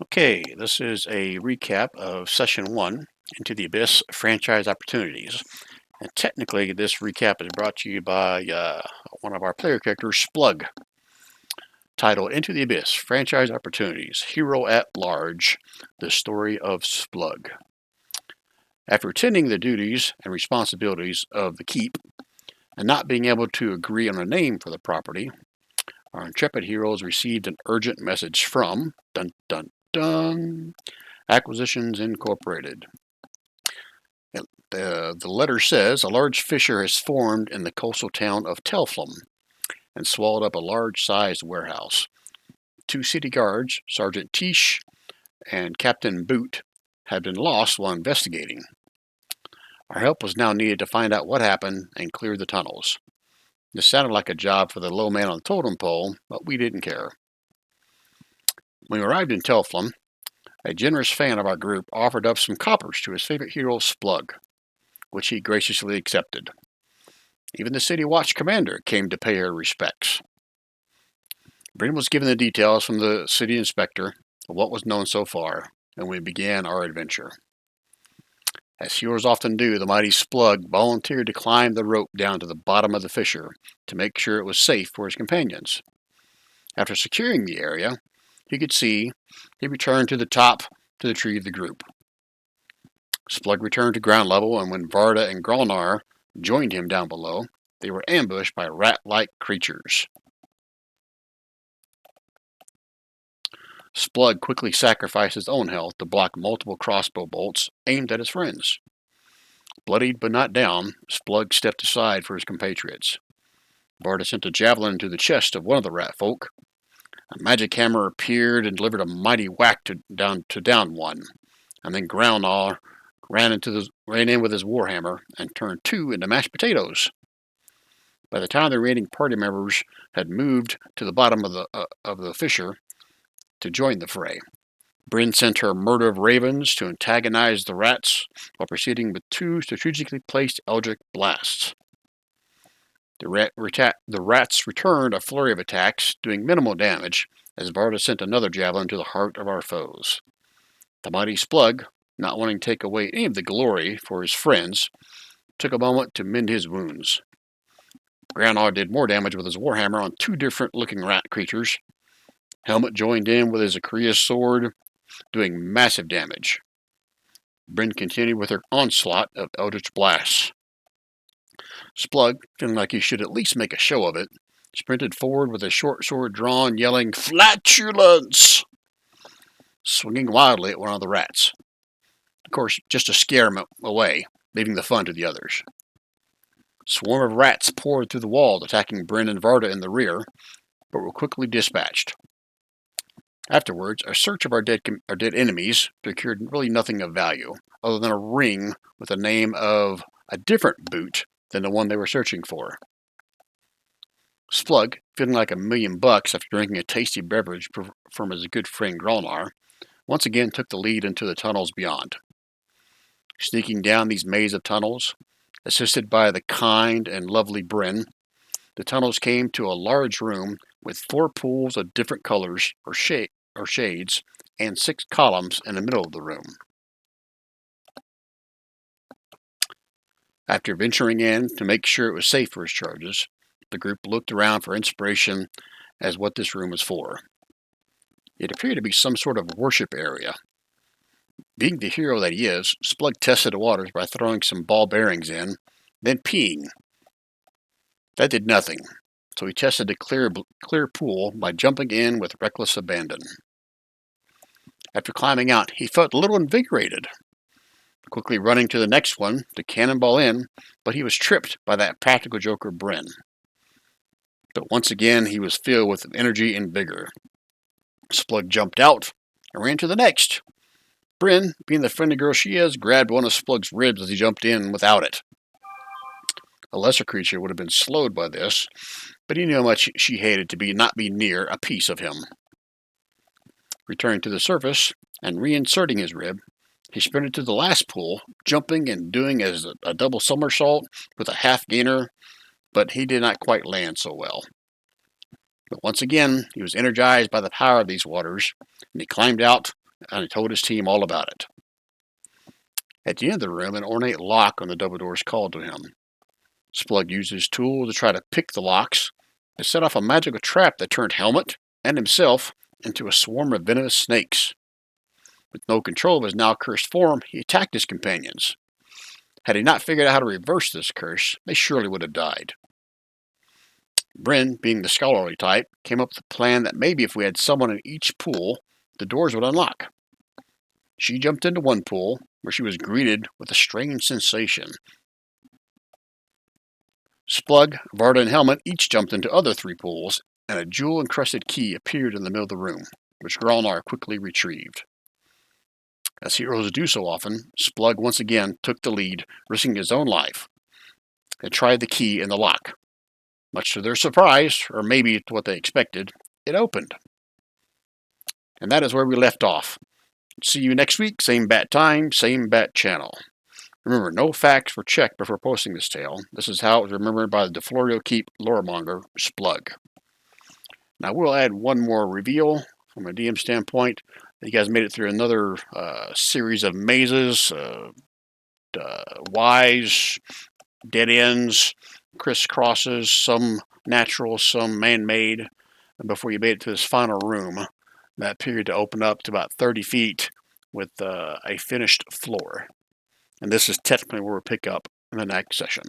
Okay, this is a recap of Session 1, Into the Abyss Franchise Opportunities. And technically, this recap is brought to you by one of our player characters, Splug, titled Into the Abyss Franchise Opportunities Hero at Large, The Story of Splug. After attending the duties and responsibilities of the keep and not being able to agree on a name for the property, our intrepid heroes received an urgent message from dun dun dun Acquisitions Incorporated. The letter says a large fissure has formed in the coastal town of Telflum and swallowed up a large-sized warehouse. 2 city guards, Sergeant Tish and Captain Boot, had been lost while investigating. Our help was now needed to find out what happened and clear the tunnels. This sounded like a job for the low man on the totem pole, but we didn't care. When we arrived in Telflum, a generous fan of our group offered up some coppers to his favorite hero, Splug, which he graciously accepted. Even the city watch commander came to pay her respects. Bryn was given the details from the city inspector of what was known so far, and we began our adventure. As heroes often do, the mighty Splug volunteered to climb the rope down to the bottom of the fissure to make sure it was safe for his companions. After securing the area, he could see, he returned to the top to retrieve the group. Splug returned to ground level, and when Varda and Grolnar joined him down below, they were ambushed by rat-like creatures. Splug quickly sacrificed his own health to block multiple crossbow bolts aimed at his friends. Bloodied but not down, Splug stepped aside for his compatriots. Varda sent a javelin into the chest of one of the rat folk. A magic hammer appeared and delivered a mighty whack to down one, and then Grolnar ran in with his warhammer and turned 2 into mashed potatoes. By the time the remaining party members had moved to the bottom of the fissure to join the fray, Bryn sent her murder of ravens to antagonize the rats while proceeding with 2 strategically placed eldritch blasts. The rats returned a flurry of attacks, doing minimal damage, as Varda sent another javelin to the heart of our foes. The mighty Splug, not wanting to take away any of the glory for his friends, took a moment to mend his wounds. Grolnar did more damage with his warhammer on 2 different-looking rat creatures. Helmet joined in with his Acreus sword, doing massive damage. Bryn continued with her onslaught of eldritch blasts. Splug, feeling like he should at least make a show of it, sprinted forward with his short sword drawn, yelling, "Flatulence!" swinging wildly at one of the rats. Of course, just to scare him away, leaving the fun to the others. A swarm of rats poured through the walls, attacking Bryn and Varda in the rear, but were quickly dispatched. Afterwards, a search of our dead enemies procured really nothing of value, other than a ring with the name of a different boot than the one they were searching for. Splug, feeling like $1,000,000 after drinking a tasty beverage from his good friend Grolnar, once again took the lead into the tunnels beyond. Sneaking down these maze of tunnels, assisted by the kind and lovely Bryn, the tunnels came to a large room with 4 pools of different colors or shades and 6 columns in the middle of the room. After venturing in to make sure it was safe for his charges, the group looked around for inspiration as what this room was for. It appeared to be some sort of worship area. Being the hero that he is, Splug tested the waters by throwing some ball bearings in, then peeing. That did nothing, so he tested the clear pool by jumping in with reckless abandon. After climbing out, he felt a little invigorated, quickly running to the next one to cannonball in, but he was tripped by that practical joker Bryn. But once again, he was filled with energy and vigor. Splug jumped out and ran to the next. Bryn, being the friendly girl she is, grabbed one of Splug's ribs as he jumped in without it. A lesser creature would have been slowed by this, but he knew how much she hated to not be near a piece of him. Returning to the surface and reinserting his rib, he sprinted to the last pool, jumping and doing as a double somersault with a half gainer, but he did not quite land so well. But once again, he was energized by the power of these waters, and he climbed out and he told his team all about it. At the end of the room, an ornate lock on the double doors called to him. Splug used his tool to try to pick the locks and set off a magical trap that turned Helmet and himself into a swarm of venomous snakes. With no control of his now cursed form, he attacked his companions. Had he not figured out how to reverse this curse, they surely would have died. Bryn, being the scholarly type, came up with a plan that maybe if we had someone in each pool, the doors would unlock. She jumped into one pool, where she was greeted with a strange sensation. Splug, Varda, and Helmet each jumped into other 3 pools, and a jewel-encrusted key appeared in the middle of the room, which Gralnar quickly retrieved. As heroes do so often, Splug once again took the lead, risking his own life, and tried the key in the lock. Much to their surprise, or maybe to what they expected, it opened. And that is where we left off. See you next week, same bat time, same bat channel. Remember, no facts were checked before posting this tale. This is how it was remembered by the DeFlorio Keep loremonger, Splug. Now, we'll add one more reveal from a DM standpoint. You guys made it through another series of mazes, Ys, dead ends, crisscrosses, some natural, some man-made, before you made it to this final room that appeared to open up to about 30 feet with a finished floor. And this is technically where we'll pick up in the next session.